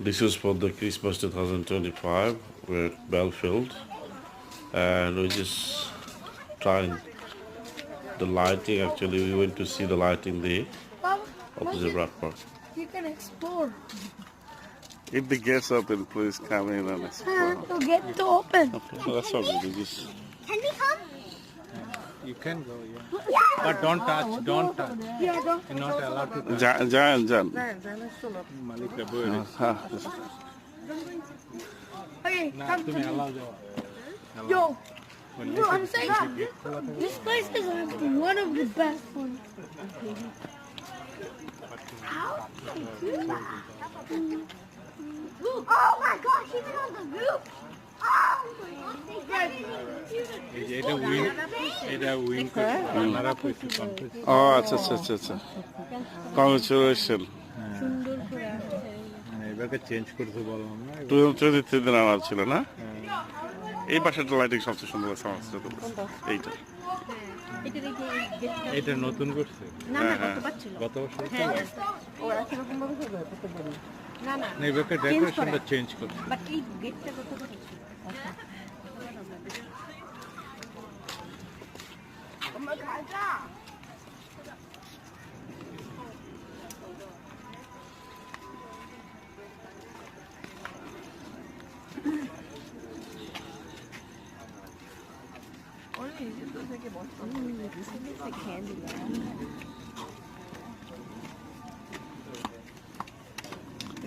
This is for the Christmas 2025. We're at Belfield, and we're just trying the lighting. Actually, we went to see the lighting there Mom, opposite Rock Park. you can explore. If the gates open, please come in and explore. To get to open. Okay, that's all good. We just Can we come? You can go, yeah. But don't touch, don't touch. Yeah, don't. You're not allowed to touch. Jan. Malika বইরে Okay, না come তুমি to allow যাও Yo, no, I'm saying this place is one of the best ones. Oh my gosh, even on the roof. Oh my gosh. এই যে এটা wing করে আপনারা পয়সা conference Oh, আচ্ছা. Congratulations. মানে এবারে চেঞ্জ করতে বললাম না 2023 দিন আনার ছিল না? এই পাশেরটা লাইটিং সবচেয়ে সুন্দর লাগছে আমার কাছে। এইটা। এটা নতুন করছে গত বছর না এবারে ডেকোরেশনটা চেঞ্জ করছে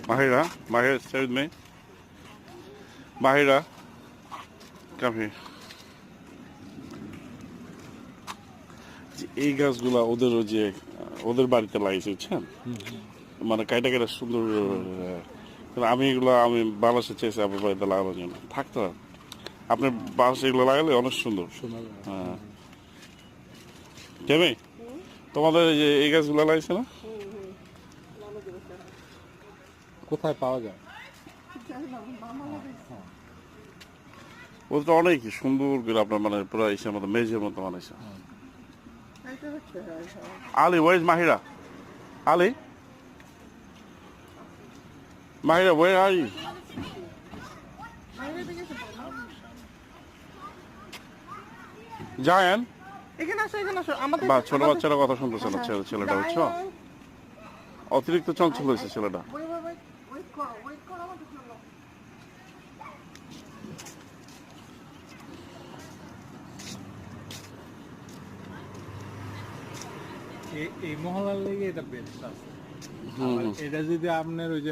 Mahira, stay with me. Mahira, come here. এই গাছগুলা ওদের বাড়িতে লাগিয়েছে বুঝছেন মানে কাইটা সুন্দর আমি বাংলাদেশে চেয়েছি আপনার বাড়িতে লাগানোর জন্য থাকতো আপনার বাংলাদেশে এগুলো লাগালে অনেক সুন্দর হ্যাঁ কেমন তোমাদের এই গাছগুলো লাগিয়েছে না কোথায় পাওয়া যায় ওটা অনেক সুন্দর করে আপনার মানে পুরো ইসের মতো মেজের মতো বানাইছে Ali, where is Mahira? Ali? Mahira, where are you? Jayan? বা ছোট বাচ্চারা কথা শুনতেছে না ছেলেটা বুঝছো অতিরিক্ত চঞ্চল হয়েছে ছেলেটা এই মহলার লেগে এটা বেস্ট আছে এটা যদি আপনার ওই যে